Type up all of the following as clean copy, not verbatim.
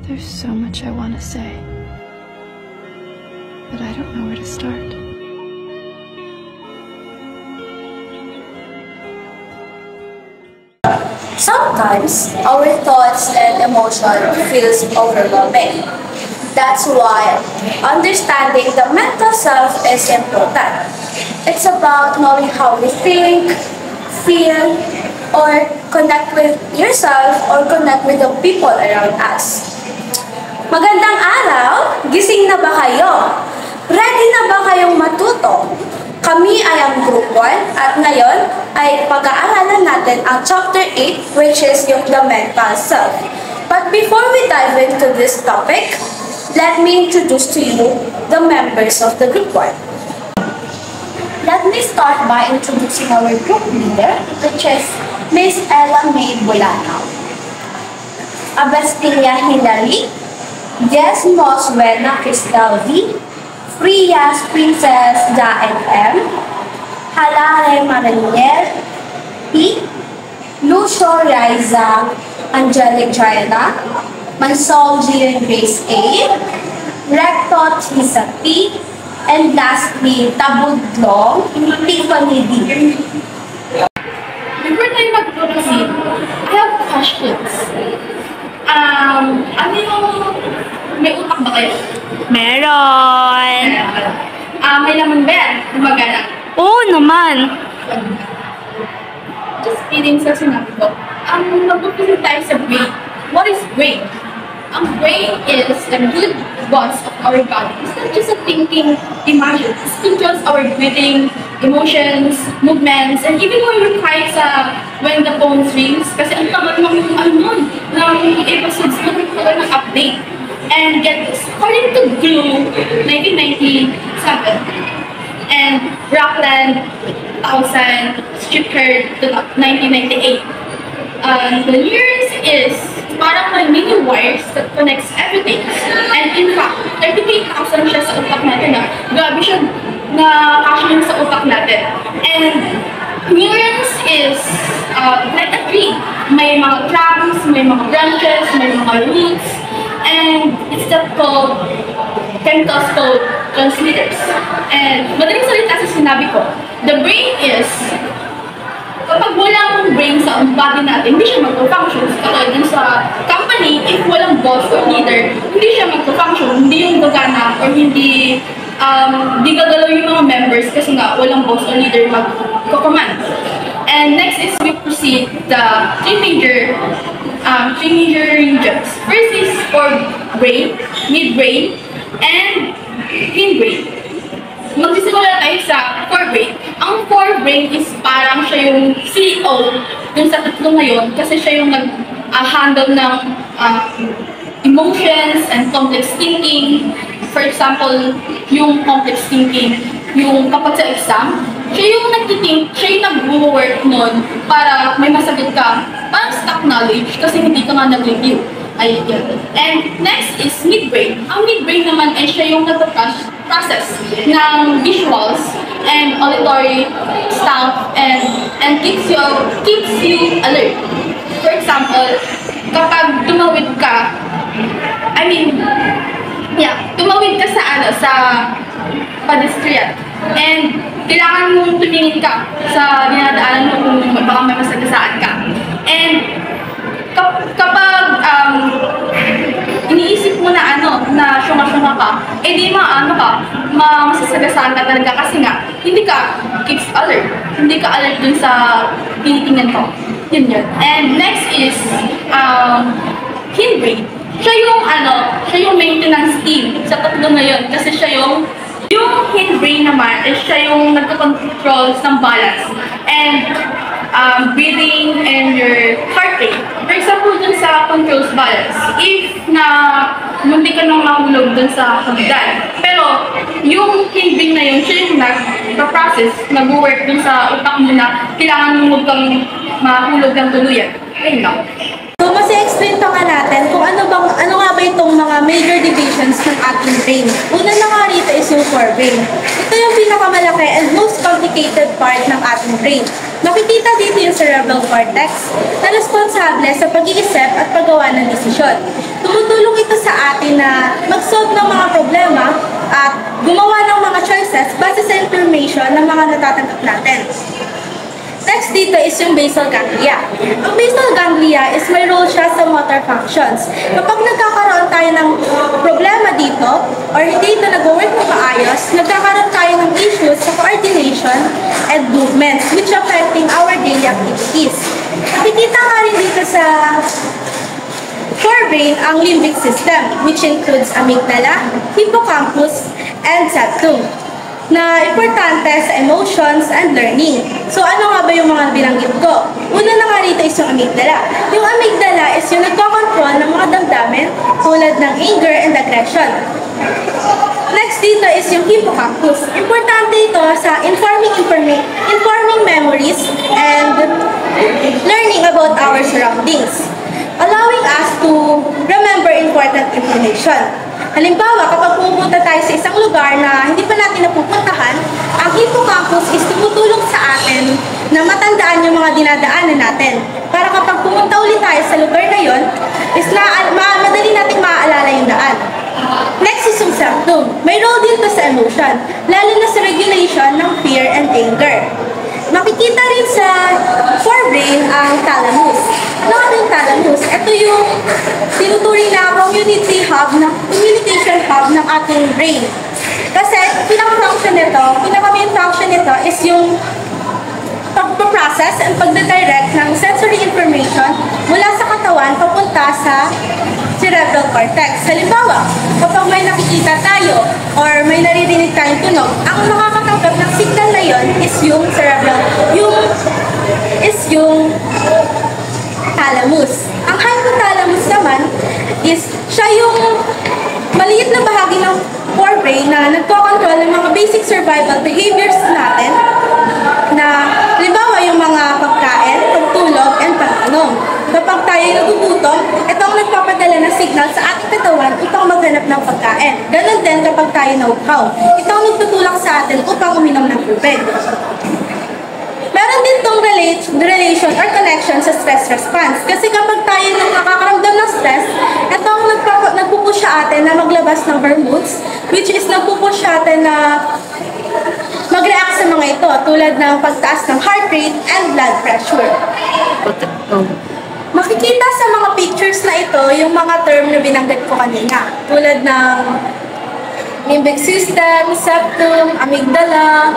There's so much I want to say, but I don't know where to start. Sometimes our thoughts and emotions feels overwhelming. That's why understanding the mental self is important. It's about knowing how we think, feel, or connect with yourself or connect with the people around us. Magandang araw! Gising na ba kayo? Ready na ba kayong matuto? Kami ay ang Group 1 at ngayon ay pag-aaralan natin ang Chapter 8 which is yung the mental self. But before we dive into this topic, let me introduce to you the members of the Group 1. Let me start by introducing our group leader which is Miss Ella May Bulanao, Abastilla Hilary, Jess Moswena Cristal V, Frias Princess Jaed M, Halare Maraniel P, Lucio Riza Angelic Triana, Mansol Gian Grace A, Recto Tisa P, and lastly, Tabudlong Tiffany D. Before tayo mag-proceed, I have questions. Ano yung... May utak ba kayo? Meron! May laman ba yan? Gumagana? Oo naman! Just kidding sa sinabi ko. Mag-proceed tayo sa brain. What is brain? Ang brain is a good boss of our body. It's not just a thinking imagine. It controls our breathing, emotions, movements, and even when we cry when the phone rings, kasi ang tagal ng episodes na nagkaroon ng update. And get this, according to Glue, 1997, and Rockland, 2000, Stuttgart, 1998. The neurons is parang may mini wires that connects everything. And in fact, 38,000 siya sa utak natin na. Grabe siya na kasya sa utak natin. And neurons is like a tree. May mga trunks, may mga branches, may mga roots. And it's that called chemicals called transmitters. And madaling salita sa sinabi ko, the brain is kapag walang brain sa body natin, hindi siya mag-function. Katulad dun sa company, if walang boss or leader, hindi siya mag-function, hindi yung gagana or hindi gagalaw yung mga members kasi nga walang boss or leader mag-command. And next is we proceed the three major regions. First is forebrain, midbrain, and hindbrain. Magsisimula tayo sa forebrain. Ang forebrain is parang siya yung CEO dun sa tatlo ngayon kasi siya yung nag-handle ng emotions and complex thinking. For example, yung complex thinking, yung kapag sa exam, siya yung nag-think, siya yung nag-work nun para may masagot ka, parang stock knowledge kasi hindi ka nga nag-review. And next is midbrain. Ang midbrain naman ay siya yung nag-process ng visuals and auditory stuff and keeps you alert. For example, kapag tumawid ka, tumawid ka sa pedestrian and kailangan mong tumingin ka sa dinadaanan mo kung baka may masagasaan ka. And kapag iniisip mo na na syunga-syunga ka, di masasagasaan ka talaga kasi nga, hindi ka keeps alert. Hindi ka alert dun sa tinitingnan ko. Yun. And next is hindbrain. Siya yung maintenance team sa tatlo na yun kasi siya yung hindbrain naman is siya yung nagko-control ng balance and breathing and your heart rate. For example, dun sa controls balance, if munti ka nang mahulog dun sa hagdan, pero yung hindbrain na yun, siya yung nag-process, nag-work dun sa utak mo na kailangan mo huwag kang mahulog ng tuluyan. Ayun lang. So, explain pa nga natin kung ano nga ba itong mga major divisions ng ating brain. Una na nga rito is yung forebrain. Ito yung pinakamalaki and most complicated part ng ating brain. Makikita dito yung cerebral cortex na responsable sa pag-iisip at paggawa ng desisyon. Tumutulong ito sa sa atin na mag-solve ng mga problema at gumawa ng mga choices base sa information ng mga natatanggap natin. Next dito is yung basal ganglia. Ang basal ganglia is may role siya sa motor functions. Kapag nagkakaroon tayo ng problema dito or hindi ito nag-work na maayos, nagkakaroon tayo ng issues sa coordination and movements which affecting our daily activities. Nakikita nga rin dito sa forebrain ang limbic system which includes amygdala, hippocampus, and septum na importante sa emotions and learning. So ano nga ba yung mga binanggit ko? Una na nga rito is yung amygdala. Yung amygdala is yung nagko-control ng mga damdamin tulad ng anger and aggression. Next dito is yung hippocampus. Importante ito sa informing memories and learning about our surroundings, allowing us to remember important information. Halimbawa, kapag pupunta tayo sa isang lugar na hindi pa natin napupuntahan, ang hippocampus is tumutulong sa atin na matandaan yung mga dinadaanan natin. Para kapag pumunta ulit tayo sa lugar na yon, is madali natin maaalala yung daan. Next is yung septum. May role dito sa emotion, lalo na sa regulation ng fear and anger. Makikita rin sa forebrain ang thalamus. Ano nga yung thalamus? Ito yung tinuturing na communication hub ng ating brain. Kasi pinaka-main function nito is yung pag-process and pag-direct ng sensory information mula sa katawan papunta sa cerebral cortex. Halimbawa, kapag may nakikita tayo or may naririnig tayong tunog, ang makakatanggap ng signal na yon is yung thalamus. Ang hypothalamus naman is siya yung maliit na bahagi ng forebrain na nagko-control ng mga basic survival behaviors natin na halimbawa yung mga pagkain, pagtulog, and pag-inom. Kapag tayo nagugutom, ito ang nagpapadala ng signal sa ating katawan upang maghanap ng pagkain. Ganon din kapag tayo nauhaw. Ito ang nagtutulak sa atin upang uminom ng tubig. Meron din itong relation or connection sa stress response. Kasi kapag tayo nakakaramdam ng stress, ito ang nagpupush sa atin na maglabas ng hormones, which is nagpupush sa atin na mag-react sa mga ito, tulad ng pagtaas ng heart rate and blood pressure. Makikita sa mga pictures na ito yung mga term na binanggit ko kanina, tulad ng limbic system, septum, amygdala,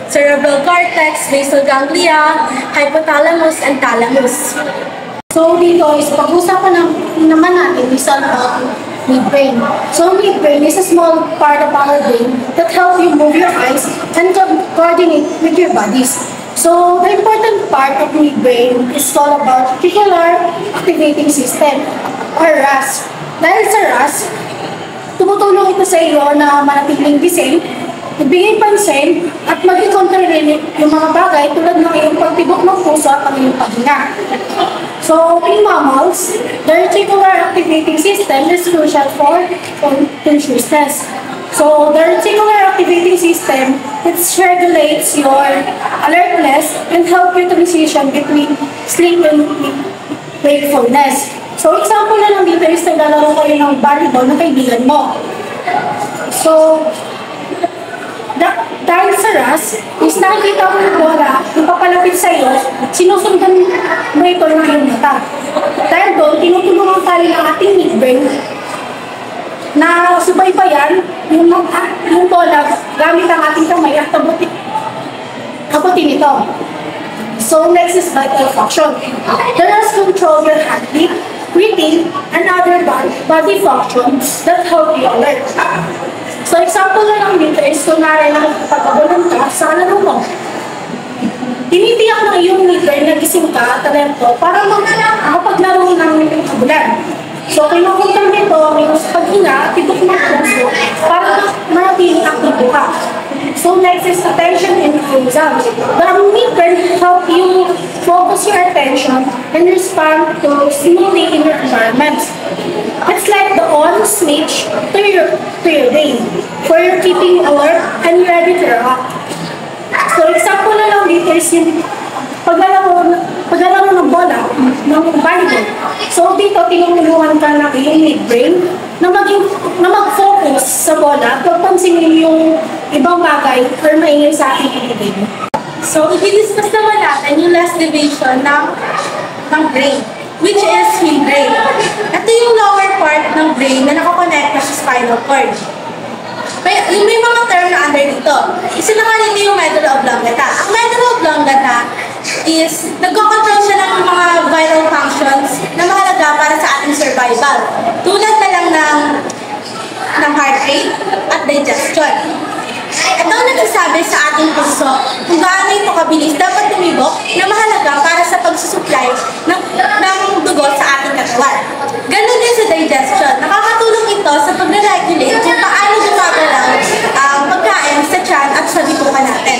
cerebral cortex, basal ganglia, hypothalamus, and thalamus. So dito is pag-usapan naman natin is about midbrain. So midbrain is a small part of our brain that helps you move your eyes and coordinate with your bodies. So the important part of midbrain is all about reticular activating system or RAS. Dahil sa RAS, tumutulong ito sa iyo na manatiling gising, ibigay pansin at maging controlling yung mga bagay tulad ng iyong pagtibok ng puso at ang iyong paghinga. So, in mammals, the reticular activating system is crucial for consciousness. So, the reticular activating system, it regulates your alertness and help you to decision between sleep and wakefulness. So, example na lang dito is naglalaro kayo ng volleyball ng kaibigan mo. So, dahil sa RAS, is nakikita mo yung bola, yung papalapit sa iyo, sinusundan mo ito ng iyong mata. Dahil doon, tinutulungan tayo ng ating midbrain na subaybayan yung bola gamit ang ating kamay at kabutin ito. So, next is vital function. The RAS control your heartbeat, breathing, and other body functions that help you alert. So, example na lang dito is kunwari na pagkabulan ka sa laro mo. Tinitiyak ng iyong midbrain na gising ka at talento para makapaglaro ng kabulan. So, kinukontrol nito ang iyong paghinga, tibok ng puso para manatiling aktibo ka. So, next is attention and exams. The midbrain help you focus your attention and respond to stimulating your environment. It's like the on switch to your brain for your keeping alert and ready to react. So, example na lang dito is yung paglalaro paglalaro ng bola, ng volleyball. So dito, tinutulungan ka ng iyong midbrain na mag-focus sa bola, pagpansinin yung ibang bagay or maingay sa ating ibigay mo. So, i-discuss naman natin yung last division ng brain, which is hindbrain. Ito yung lower part ng brain na nakakonekta sa spinal cord. May mga term na under dito. Isa na nga nito yung medulla oblongata. Ang medulla oblongata is nagko-control siya ng mga vital functions na mahalaga para sa ating survival. Tulad na lang ng heart rate at digestion. Ito ang nagsasabi sa ating puso kung gaano ito kabilis dapat tumibok na mahalaga para sa pagsusupply ng dugo sa ating katawan. Ganon din sa digestion. Nakakatulong ito sa pagre-regulate kung paano gumagalaw ang pagkain sa tiyan at sa bituka natin.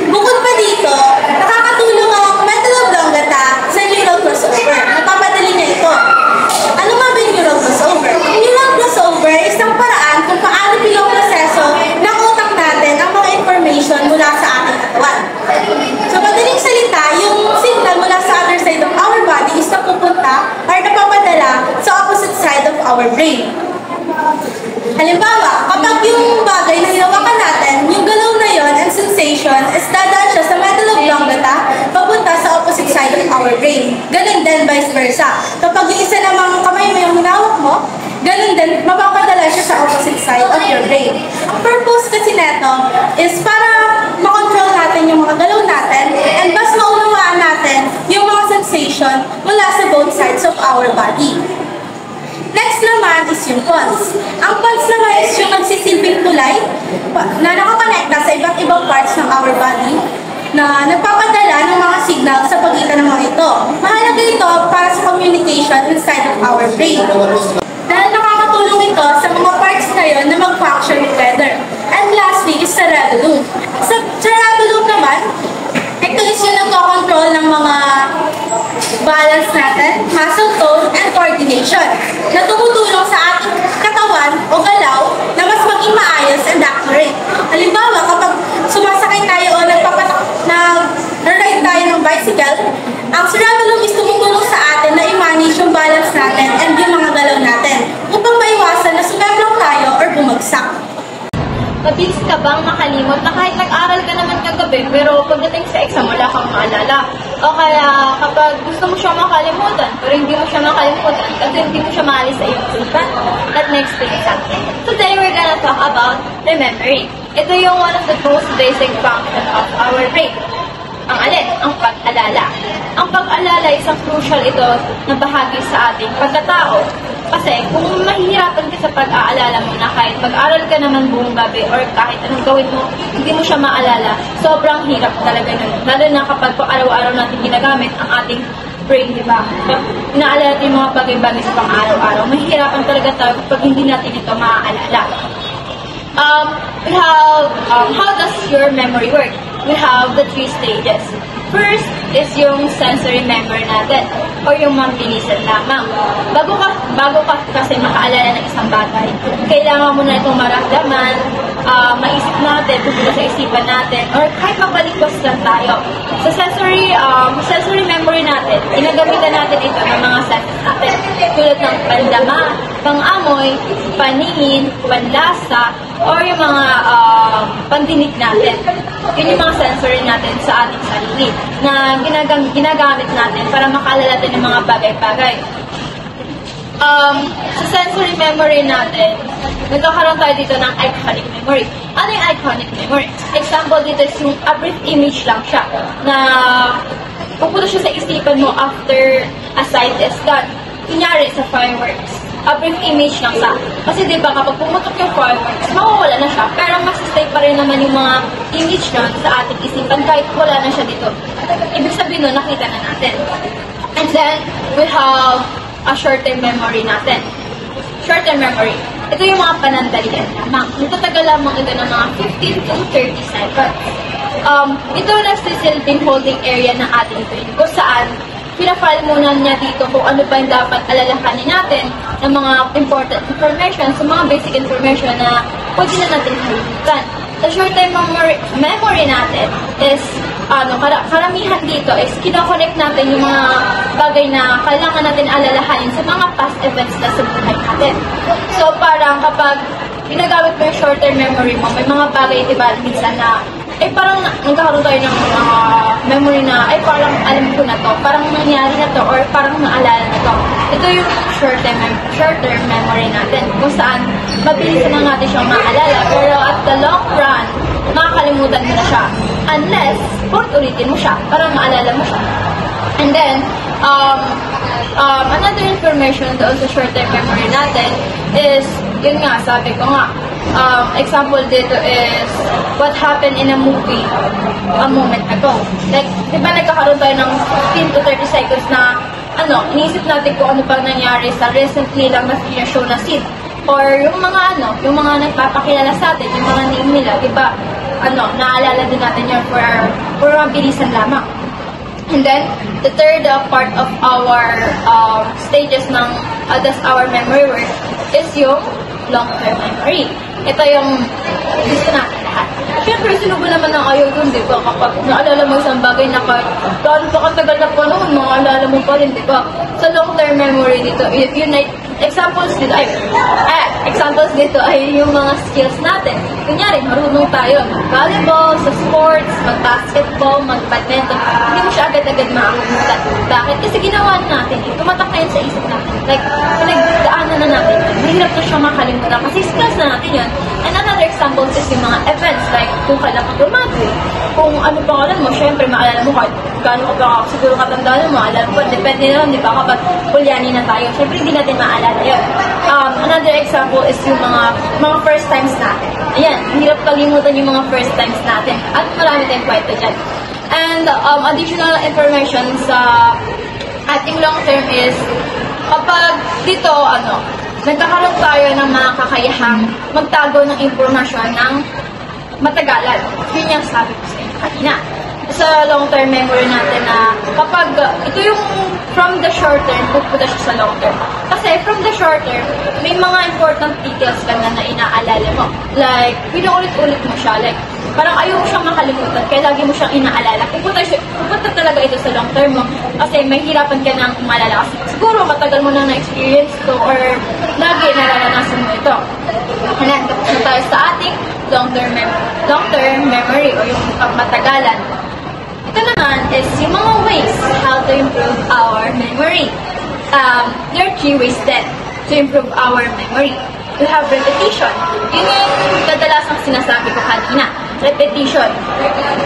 Bukod pa dito, nakakatulong ang medulla oblongata sa neural crossover. Napapadali niya ito. Ano nga ba yung neural crossover? Ang neural crossover is isang paraan kung paano pinoproseso ng utak natin ang mga information mula sa ating katawan. So, madaling salita, yung signal mula sa other side of our body is napupunta or napapadala sa opposite side of our brain. Halimbawa, kapag yung bagay na hinawakan natin, yung galaw na yon and sensation is dadaan siya sa medulla oblongata papunta sa opposite side of our brain. Ganun din, vice versa. Kapag yung isa namang kamay mo yung hinawak mo, ganun din, mapapadala siya sa opposite side of your brain. Ang purpose kasi neto is para makontrol natin yung mga galaw natin and mas maunawaan natin yung mga sensation mula sa both sides of our body. Next naman is yung pons. Ang pons naman is yung nagsisilbing tulay na nakakonekta sa iba't ibang parts ng our body na nagpapadala ng mga signal sa pagitan ng mga ito. Mahalaga ito para sa communication inside of our brain. Dahil nakakatulong ito sa mga parts na yun na mag-function together. And lastly is cerebellum. Sa cerebellum naman, ito is yung nagko-control ng mga balance natin, muscle tone, and coordination na tumutulong sa ating katawan o galaw na mas maging maayos and accurate. Halimbawa, kapag sumasakay tayo o nag-ride tayo ng bicycle, ang cerebellum is tumutulong sa atin na i-manage yung balance natin and yung mga galaw natin upang maiwasan na sumemplong tayo or bumagsak. Mabilis ka bang makalimot na kahit nag-aral ka naman kagabi pero pagdating sa exam wala kang maalala? O kaya kapag gusto mo siya makalimutan pero hindi mo siya makalimutan kasi hindi mo siya maalis sa iyong isipan? At next thing is something. Today we're gonna talk about remembering. Ito yung one of the most basic function of our brain. Ang alin? Ang pag-alala. Ang pag-alala isang crucial ito na bahagi sa ating pagkatao. Kasi kung mahihirapan ka sa pag-aalala mo na kahit mag-aral ka naman buong gabi or kahit anong gawin mo, hindi mo siya maalala, sobrang hirap talaga nun. Lalo na kapag araw-araw natin ginagamit ang ating brain, di ba? Inaalala natin yung mga bagay-bagay sa pang-araw-araw. Mahihirapan talaga tayo kapag hindi natin ito maaalala. We have, how does your memory work? We have the 3 stages. First is yung sensory memory natin or yung mabilisan lamang. Bago ka kasi makaalala ng isang bagay, kailangan mo na itong maramdaman, maisip natin, pupunta sa isipan natin, or kahit magbalik-was lang tayo. Sa sensory memory natin, inagamitan natin ito ng mga senses natin, tulad ng pandama, pangamoy, paningin, panlasa, or yung mga pandinig natin. Yun yung mga sensory natin sa ating sarili na ginagamit natin para makaalala natin ng mga bagay-bagay. Sa sensory memory natin, nagkakaroon tayo dito ng iconic memory. Ano yung iconic memory? Example dito is yung a brief image lang siya na pupunta siya sa isipan mo after a sight is done. Kunyari sa fireworks. A brief image lang siya. Kasi diba kapag pumutok yung fireworks, mawawala na siya. Pero masistay pa rin naman yung mga image nun sa ating isipan kahit wala na siya dito. Ibig sabihin nun, nakita na natin. And then, we have a short-term memory natin. Short-term memory. Ito yung mga panandalian lamang. Nagtatagal lamang ito ng mga 15 to 30 seconds. Ito nagsisilbing holding area ng ating brain kung saan pinafile muna niya dito kung ano ba yung dapat alalahanin natin ng mga important information, sa mga basic information na pwede na natin kalimutan. Sa short-term memory natin is karamihan dito is kinoconnect natin yung mga bagay na kailangan natin alalahanin sa mga past events na sa buhay natin. So, parang kapag ginagamit mo yung short-term memory mo, may mga bagay, diba, minsan na, parang nagkakaroon tayo ng memory na, parang alam ko na to, parang nangyari na to, or parang naalala na to. Ito yung short-term memory natin, kung saan mabilis na natin siyang maalala, pero at the long run, makakalimutan mo na siya. Unless, ulitin mo siya, parang maalala mo siya. And then, another information doon sa short-term memory natin is, yun nga, sabi ko nga, example dito is what happened in a movie a moment ago. Like, di ba nagkakaroon tayo ng 15 to 30 seconds na, iniisip natin kung ano pang nangyari sa recently lang na show na scene. Or yung mga nagpapakilala sa atin, yung mga name nila, di ba, naalala din natin yun for mabilisan lamang. And then, the third part of our stages ng that's our memory work is yung long-term memory. Ito yung gusto natin lahat. Siyempre, sino ba naman ang ayaw dun, di ba? Kapag naalala mo isang bagay na gaano pa katagal na pa noon, maalala mo pa rin, di ba? Sa long-term memory dito, examples dito ay yung mga skills natin. Kunyari, marunong tayo mag-volleyball, sa sports, mag-basketball, mag-badminton. Hindi mo siya agad-agad makakalimutan. Bakit? Kasi ginawa natin, tumatak na yun sa isip natin. Like, pinagdaanan na natin. Mahirap na siya makalimutan kasi skills na natin yun. And another example is yung mga events, like kung kailan ka graduate, kung ano pangalan mo, syempre maalala mo kahit gaano ka ba siguro katandaan mo, maalala mo, depende naman, di ba, kapag kulyani na tayo, syempre hindi natin maalala yun. Another example is yung mga first times natin. Ayan, hirap kalimutan yung mga first times natin. At marami tayong kwento dyan. And additional information sa ating long term is, kapag dito, nagkakaroon tayo ng mga kakayahang magtago ng impormasyon ng matagalan. Yun yung sabi ko sa inyo kanina. Sa long-term memory natin na kapag, ito yung from the short term, pupunta siya sa long term. Kasi from the short term, may mga important details ka na inaalala mo. Like, pinuulit-ulit mo siya. Like, parang ayaw mo siyang makalimutan, kaya lagi mo siyang inaalala. Pupunta talaga ito sa long term mo. Kasi may hirapan ka nang umalala. Kasi siguro matagal mo nang na-experience to or lagi nararanasan mo ito. And then, tapos na tayo sa ating long-term memory o yung matagalan. Ito naman is yung mga ways how to improve our memory. There are 3 ways then to improve our memory. We have repetition. Yun yung kadalasang sinasabi ko kanina. Repetition.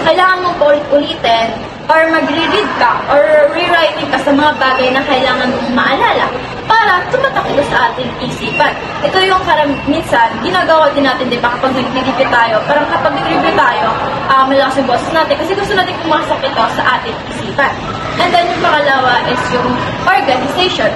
Kailangan mong ulit-ulitin or magre-read ka or rewriting ka sa mga bagay na kailangan mong maalala para tumatak ito sa ating isipan. Ito yung minsan, ginagawa din natin, di ba, kapag nag-review tayo. Parang kapag nag-review tayo, malakas yung boses natin kasi gusto natin pumasok ito sa ating isipan. And then yung pangalawa is yung organization.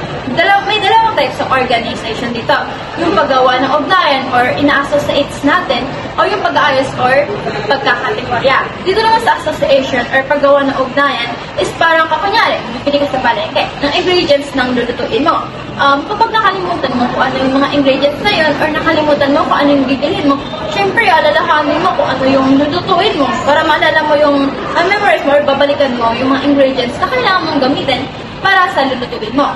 May dalawang types of organization dito. Yung paggawa ng ugnayan or ina-associates natin o yung pag-aayos or pagkakategorya. Dito naman sa association or paggawa ng ugnayan is parang kakunyari, bibili ka sa palengke ng ingredients ng lulutuin mo. Kapag nakalimutan mo kung ano yung mga ingredients na yun or nakalimutan mo kung ano yung bibilhin mo, syempre alalahanin mo kung ano yung lulutuin mo para maalala mo yung memorize mo or babalikan mo yung mga ingredients na kailangan mong gamitin para sa lulutuin mo.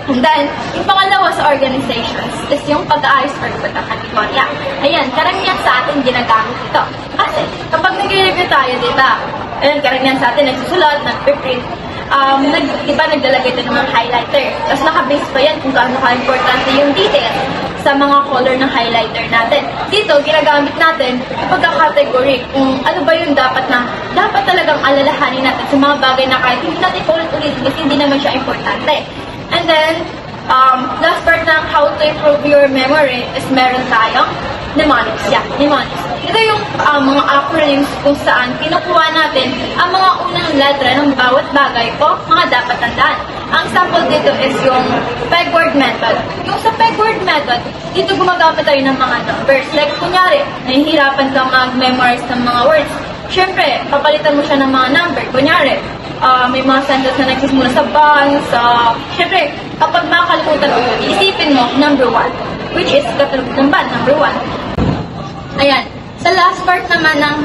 And then, yung pangalawa sa organizations is yung pag-aayos or pagkakategorya. Ayan, karamihan sa atin ginagamit ito. Kasi, kapag nag-review tayo, diba, karamihan sa atin nagsusulat, nag-print, diba naglalagay ito ng mga highlighter. Tapos nakabase pa yan kung gaano ka-importante yung details sa mga color ng highlighter natin. Dito, ginagamit natin yung pagkakategory kung ano ba yung dapat talagang alalahanin natin sa mga bagay na kahit hindi natin ulit-ulit kasi hindi naman siya importante. And then, last part ng how to improve your memory is meron tayong mnemonics. Yeah, mnemonics. Ito yung mga acronyms kung saan kinukuha natin ang mga unang letra ng bawat bagay o mga dapat tandaan. Ang sample dito is yung peg word method. Yung sa peg word method, dito gumagamit tayo ng mga numbers. Like, kunyari, nahihirapan kang mag-memorize ng mga words. Siyempre, papalitan mo siya ng mga number. Kunyari, may mga sentence na nagsisimula sa bang, siyempre, kapag makakalimutan mo, isipin mo, number 1, which is katulad ng ban, number 1. Ayan. Sa last part naman ng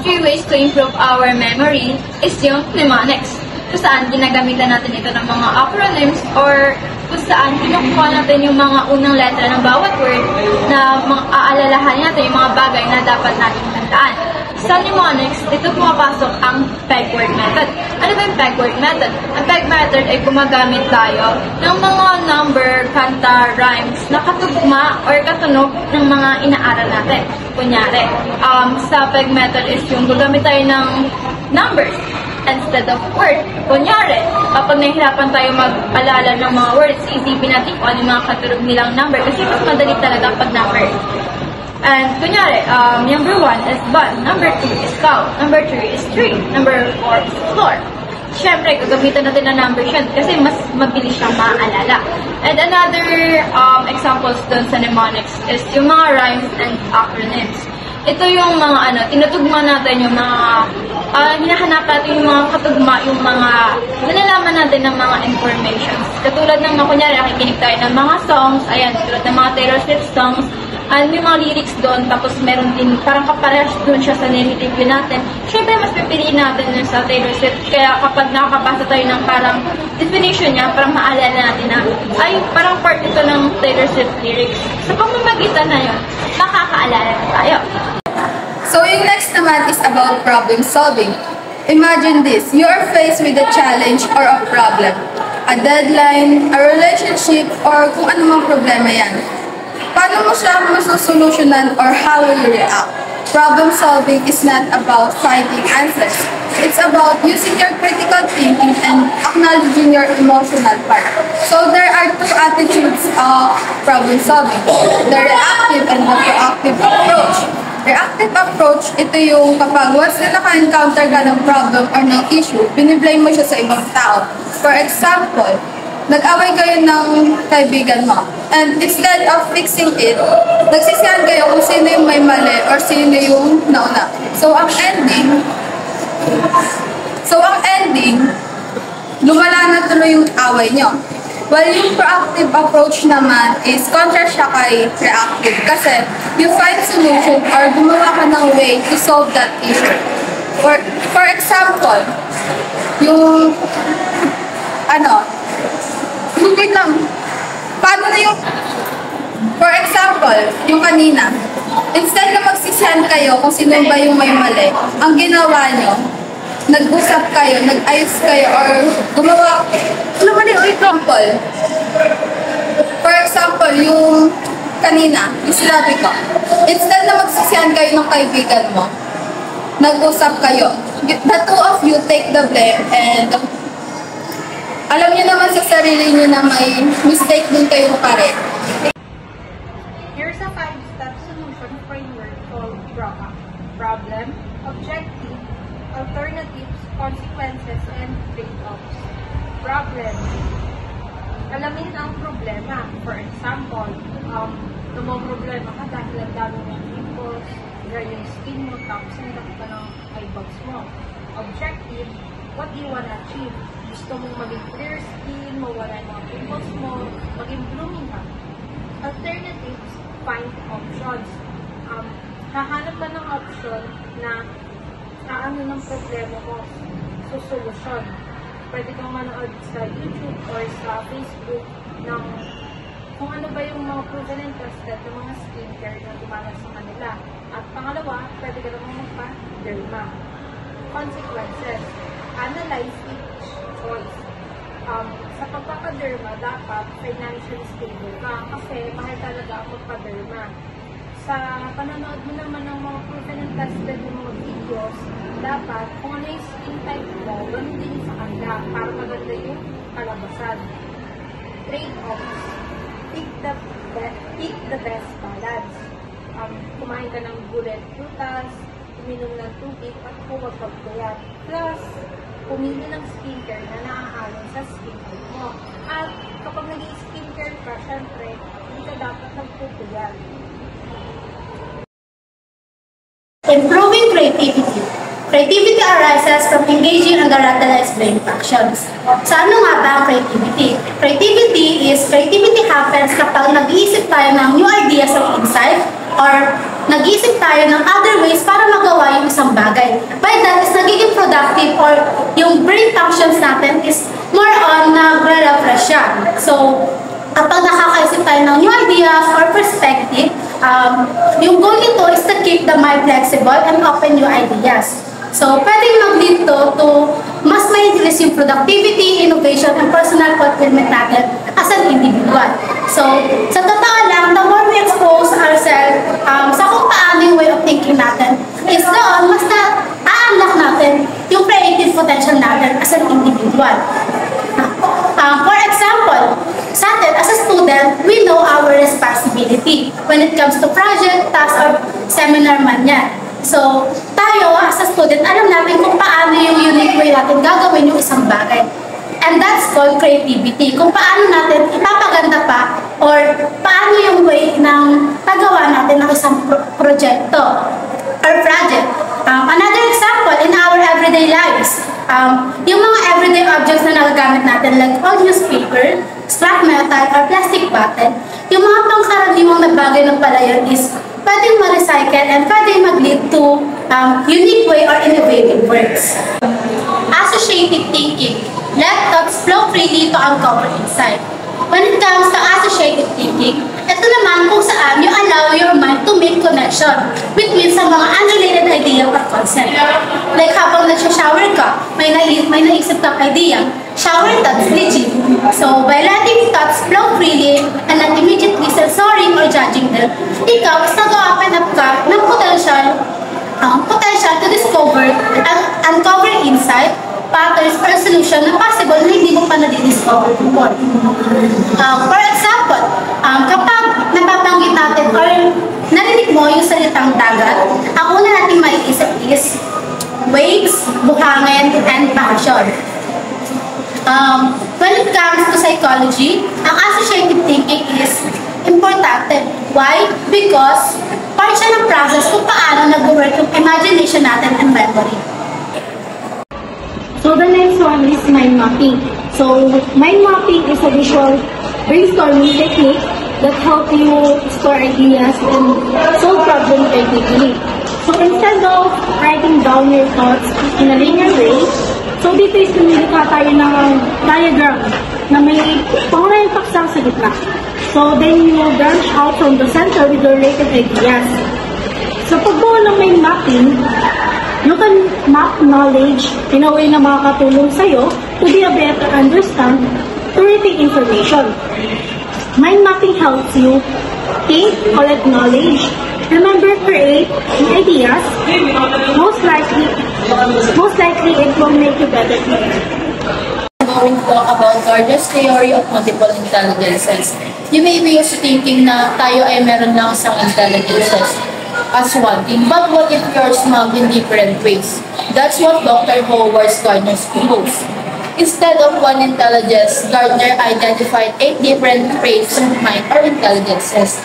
Three ways to improve our memory is yung mnemonics. Kung saan ginagamitan natin ito ng mga acronyms or kung saan kinukuha natin yung mga unang letra ng bawat word na aalalahan natin yung mga bagay na dapat natin tandaan. Sa mnemonics, dito pumapasok ang peg word method. Ano ba yung peg word method? Ang peg method ay gumagamit tayo ng mga number, kanta, rhymes na katugma or katunog ng mga inaaral natin. Kunyari, sa peg method is yung gugamit tayo ng numbers instead of word. Kunyari, kapag nahihirapan tayo mag-alala ng mga words, isipin natin kung ano yung mga katunog nilang number kasi mas madali talaga pag number. And kunyari, number 1 is bun, number 2 is cow, number 3 is tree, number 4 is floor. Siyempre, gagamitan natin ng numbers yan kasi mas mabilis siyang maaalala. And another examples dun sa mnemonics is yung mga rhymes and acronyms. Ito yung mga tinutugma natin yung mga hinahanap natin yung mga katugma, yung mga nalalaman natin ng mga information. Katulad ng kunyari, nakikinig tayo ng mga songs, ayan, katulad ng mga Taylor Swift songs, may mga lyrics doon, tapos meron din, parang kaparehas doon siya sa nire-review natin. Siyempre, mas pipiliin natin yun sa Taylor Swift. Kaya kapag nakakapasa tayo ng parang definition niya, parang maalala natin na, ay, parang part ito ng Taylor Swift lyrics. Sa pamamagitan na yun, makakaalala na tayo. So yung next naman is about problem solving. Imagine this, you are faced with a challenge or a problem, a deadline, a relationship, or kung anumang problema yan. Paano mo siya masusolusyonan or how will you react? Problem solving is not about finding answers. It's about using your critical thinking and acknowledging your emotional part. So there are two attitudes of problem solving, the reactive and the proactive approach. Reactive approach, ito yung kapag once na naka-encounter ka ng problem or ng issue, biniblame mo siya sa ibang tao. For example, nag-away kayo ng kaibigan mo. And instead of fixing it, nagsisihan kayo kung sino yung may mali or sino yung nauna. So ang ending, lumala na tuloy yung away nyo. While yung proactive approach naman is kontra siya kay reactive kasi you find solution or gumawa ka ng way to solve that issue. For example, yung wait lang. Paano na yung for example, yung kanina, instead na magsisend kayo kung sino ba yung may mali, ang ginawa nyo, nag-usap kayo, nag-ayos kayo, or gumawa, example. For example, yung kanina, yung sinabi ko, instead na magsisend kayo ng kaibigan mo, nag-usap kayo. The two of you take the blame and alam niyo naman sa sarili niyo na may mistake din kayo pa rin. Here's a 5-step solution framework called PROCA. Problem, objective, alternatives, consequences, and trade-offs. Problem. Alamin ang problema. For example, problema ka dahil ang dami ng pimples, dry yung skin mo, tapos ang laki ka ng eyebags mo. Objective, what do you want to achieve? Gusto mong maging clear skin, mawala yung mga pimples mo, maging blooming ka. Alternatives, find options. Hahanap ka ng option na ano ng problema mo, solusyon. Pwede kang manood sa YouTube or sa Facebook ng kung ano ba yung mga proven and tested ng mga skincare na gumana sa kanila. At pangalawa, pwede ka naman magpa-derma. Consequences, analyze each choice. Sa pagpapaderma, dapat financially stable ka kasi mahal talaga ang magpaderma. Sa panonood mo naman ng mga proven and tested ng mga videos, dapat kung ano yung skin type mo, ganun din sa kanila para maganda yung kalabasan. Trade-offs. Pick the best balance. Kumain ka ng gulay at prutas, uminom ng tubig at huwag pagpuyat. Plus, pumili ng skincare na naaayon sa skin type mo. At kapag naging skincare ka, syempre, hindi ka dapat nagpupuyat. Improving creativity. Creativity arises from engaging in the rationalized brain functions. So ano nga ba ang creativity? Creativity happens kapag nag-iisip tayo ng new ideas or insight or nag-iisip tayo ng other ways para magawa yung isang bagay. By that is nagiging productive or yung brain functions natin is more on nagre-refresh siya. So, kapag nakakaisip tayo ng new ideas or perspective, yung goal nito is to keep the mind flexible and open new ideas. So, pwedeng mag-lead to mas ma-increase yung productivity, innovation, and personal fulfillment natin as an individual. So, sa totoo lang, the more we expose ourselves sa kung paano yung way of thinking natin, is doon mas na-unlock natin yung creative potential natin as an individual. For example, sa atin, as a student, we know our responsibility when it comes to project, task, or seminar man yan. So, tayo, as a student, alam natin kung paano yung unique way natin gagawin yung isang bagay. And that's called creativity. Kung paano natin ipapaganda pa or paano yung way ng paggawa natin ng isang proyekto or project. Another example, in our everyday lives, yung mga everyday objects na nagagamit natin like old newspaper, scrap metal, or plastic bottle, yung mga pangkaraniwang na bagay ng palayan is pwedeng ma-recycle and pwedeng mag-lead to unique way or innovative works. Associative thinking. Let thoughts flow freely to uncover insight. When it comes to associative thinking, ito naman kung saan you allow your mind to make connection between sa mga unrelated idea or concept. Like habang nagsha-shower ka, may naisip kang idea, shower thoughts legit. So, by letting thoughts flow freely and not immediately censoring or judging them, ikaw is nag-open up ka ng potential to discover and uncover insight, patterns, or solution na possible na hindi mo pa na-discover before. For example, kapag napapanggit natin or narinig mo yung salitang dagat, ang una natin maiisip is waves, buhangin, and passion. When it comes to psychology, ang associative thinking is important. Why? Because part siya ng process kung paano nag-work yung imagination natin and memory. So the next one is mind mapping. So mind mapping is a visual brainstorming technique that helps you explore ideas and solve problems creatively. So instead of writing down your thoughts in a linear way, so dito is lumilikha tayo ng diagram na may pangunahing paksang sa gitna. So then you branch out from the center with the related ideas. Sa pagbuo ng mind mapping, you can map knowledge in a way na makakatulong sa'yo to be a better understand to retain information. Mind mapping helps you think, collect knowledge, remember, create ideas. Most likely it will make you better thinker. Going to talk about Gardner's theory of multiple intelligences. You may be used to thinking na tayo ay meron lang isang intelligences as one thing, but what if you're smug in different ways? That's what Dr. Howard Gardner proposed. Instead of one intelligence, Gardner identified 8 different traits of mind or intelligences.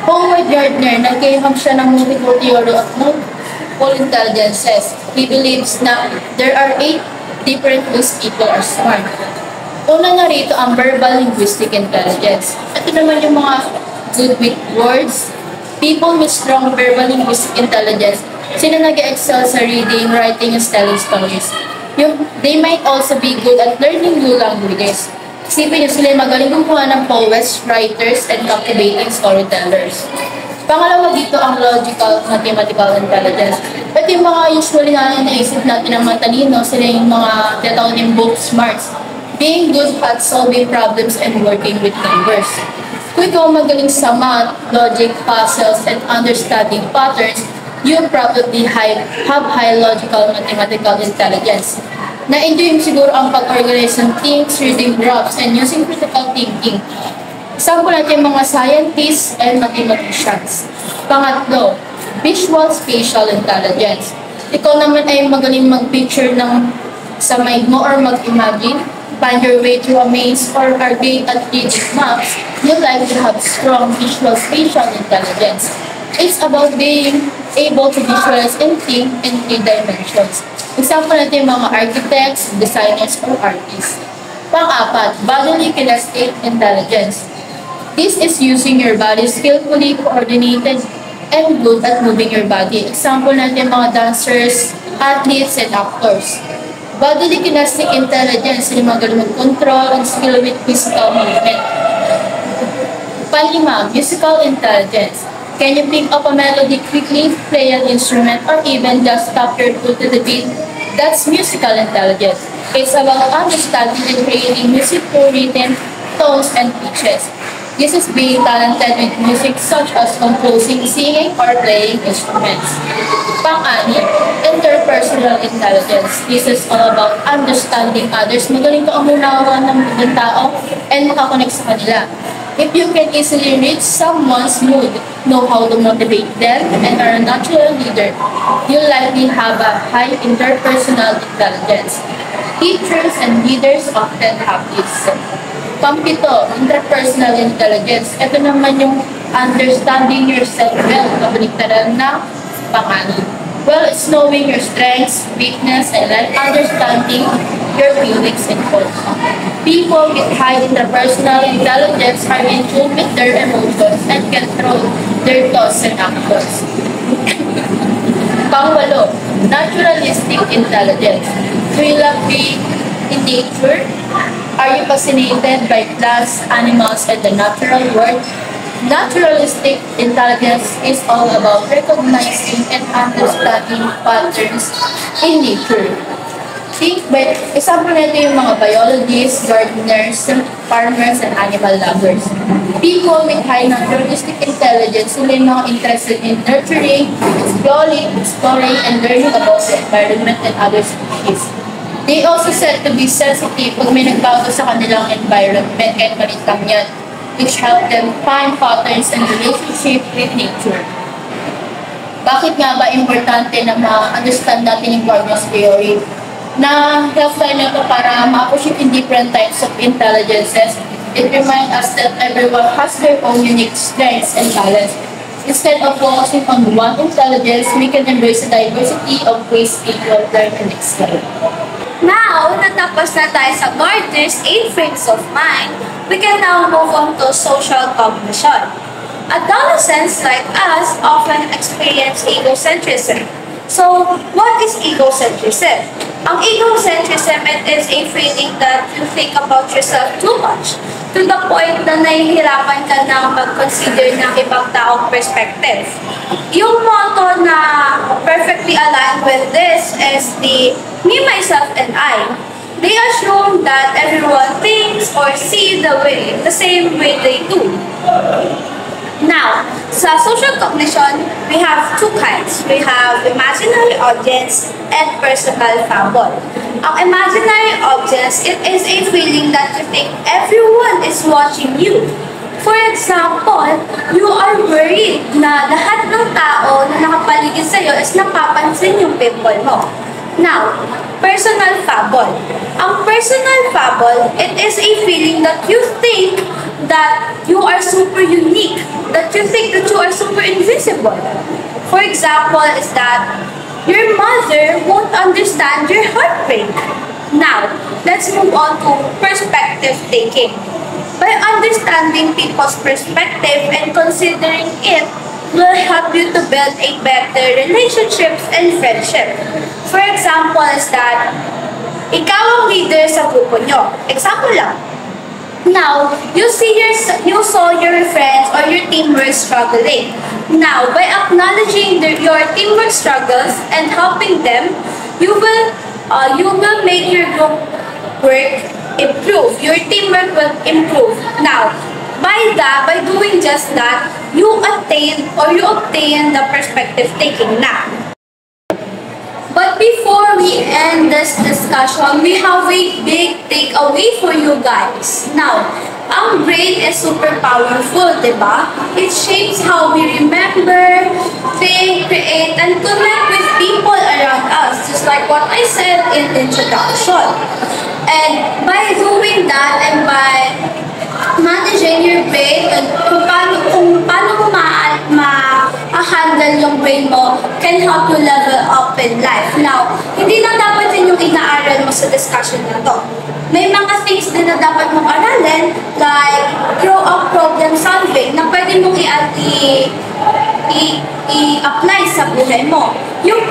Howard Gardner, nag-gaham siya ng multiple theory of multiple intelligences. He believes na there are 8 different ways people are smart. Una na rito ang verbal linguistic intelligence. Ito naman yung mga good with words. People with strong verbal linguistic intelligence, sila nag-excel sa reading, writing, and telling stories. They might also be good at learning new languages. Isipin nyo sila magaling kumuha ng poets, writers, and captivating storytellers. Pangalawa dito ang logical, mathematical intelligence. Ito yung mga usually na naisip natin ng matalino, sila yung mga tinatawag ng book smarts. Being good at solving problems and working with numbers. Kung ikaw magaling sa math, logic, puzzles, and understanding patterns, you probably have high logical mathematical intelligence. Na-enjoy mo siguro ang pag-organize ng things, reading graphs, and using critical thinking. Example natin mga scientists and mathematicians. Pangatlo, visual spatial intelligence. Ikaw naman ay magaling mag-picture ng sa mind mo or mag-imagine, find your way through a maze or are great at reading maps, you like to have strong visual spatial intelligence. It's about being able to visualize and think in 3 dimensions. Example natin mga architects, designers, or artists. Pang-apat, bodily kinesthetic intelligence. This is using your body skillfully, coordinated, and good at moving your body. Example natin mga dancers, athletes, and actors. Bodily kinesthetic intelligence, yung mga galing mag-control and skill with physical movement. Panlima, musical intelligence. Can you pick up a melody quickly, play an instrument, or even just tap your foot to the beat? That's musical intelligence. It's about understanding and creating music through rhythm, tones, and pitches. This is being talented with music such as composing, singing, or playing instruments. Pang-anim, interpersonal intelligence. This is all about understanding others. Magaling ka umunawa ng ibang tao and makakonect sa kanila. If you can easily read someone's mood, know how to motivate them, and are a natural leader, you'll likely have a high interpersonal intelligence. Teachers and leaders often have this. Pang-pito, interpersonal intelligence. Ito naman yung understanding yourself well, kabaliktaran na pang-anim. Well, it's knowing your strengths, weakness, and understanding your feelings and thoughts. People with high interpersonal intelligence are in tune with their emotions and control their thoughts and actions. Pang-walo, naturalistic intelligence. Do you love being in nature? Are you fascinated by plants, animals, and the natural world? Naturalistic intelligence is all about recognizing and understanding patterns in nature. Example nito yung mga biologists, gardeners, farmers, and animal lovers. People with high naturalistic intelligence sila yung mga interested in nurturing, exploring, and learning about the environment and other species. They also said to be sensitive pag may nagbago sa kanilang environment kahit maliit lang yan, which help them find patterns and relationship with nature. Bakit nga ba importante na ma-understand natin yung Gardner's theory? Na help tayo na ito para ma-appreciate in different types of intelligences. It reminds us that everyone has their own unique strengths and talents. Instead of focusing on one intelligence, we can embrace the diversity of ways people learn and excel. Now, natapos na tayo sa Gardner's 8 frames of mind, we can now move on to social cognition. Adolescents like us often experience egocentrism. So, what is egocentrism? Ang egocentrism is a feeling that you think about yourself too much to the point na nahihirapan ka na mag-consider ng ibang taong perspective. Yung motto na perfectly aligned with this is the me, myself, and I. They assume that everyone thinks or sees the same way they do. Now, sa social cognition, we have two kinds. We have imaginary audience and personal fable. Ang imaginary audience, it is a feeling that you think everyone is watching you. For example, you are worried na lahat ng tao na nakapaligid sa'yo is napapansin yung pimple mo. Now, personal fable. Ang personal fable, it is a feeling that you think that you are super unique, that you think that you are super invisible. For example, is that your mother won't understand your heartbreak. Now, let's move on to perspective taking. By understanding people's perspective and considering it will help you to build a better relationships and friendship. For example is that, ikaw ang leader sa grupo nyo. Example lang. Now, you saw your friends or your teamwork struggling. Now, by acknowledging your teamwork struggles and helping them, you will make your group work improve. Your teamwork will improve. Now, by doing just that, you obtain the perspective taking now. But before we end this discussion, we have a big takeaway for you guys. Now, ang brain is super powerful, diba? It shapes how we remember, think, create, and connect with people around us, just like what I said in the introduction. And by doing that and by managing your brain and kung paano mo ma-handle yung brain mo can help you level up in life. Now, hindi lang dapat yun yung inaaral mo sa discussion na to. May mga things din na dapat mong aralin like grow up problem solving na pwede mong i-apply sa buhay mo. Yung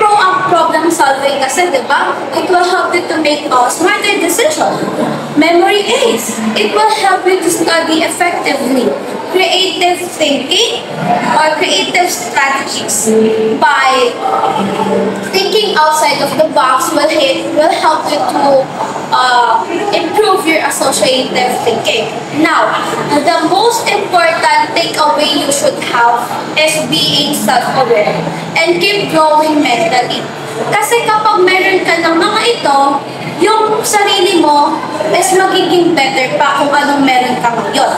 problem solving kasi, di ba? It will help you to make a smarter decision. Memory aids. It will help you to study effectively. Creative thinking or creative strategies by thinking outside of the box will help you to improve your associative thinking. Now, the most important takeaway you should have is being self-aware and keep growing mentally. Kasi kapag meron ka ng mga ito, yung sarili mo is magiging better pa kung anong meron ka ngayon.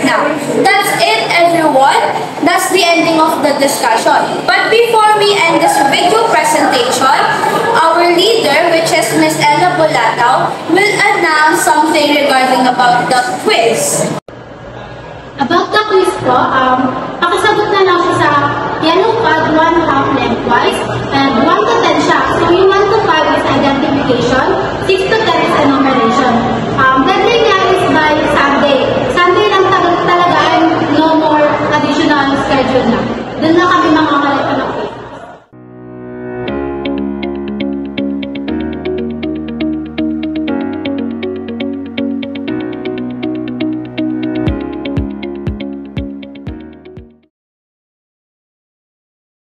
Now, that's it everyone. That's the ending of the discussion. But before we end this video presentation, our leader, which is Miss Ella Bulatao, will announce something regarding about the quiz. About the quiz po, pakisagot na lang siya sa yellow pad 1/2 lengthwise and 1 to 10 siya. So yung 1 to 5 is identification, 6 to 10 is enumeration. Deadline niya is by Sunday. Sunday lang talaga and no more additional schedule na. Doon na kami mga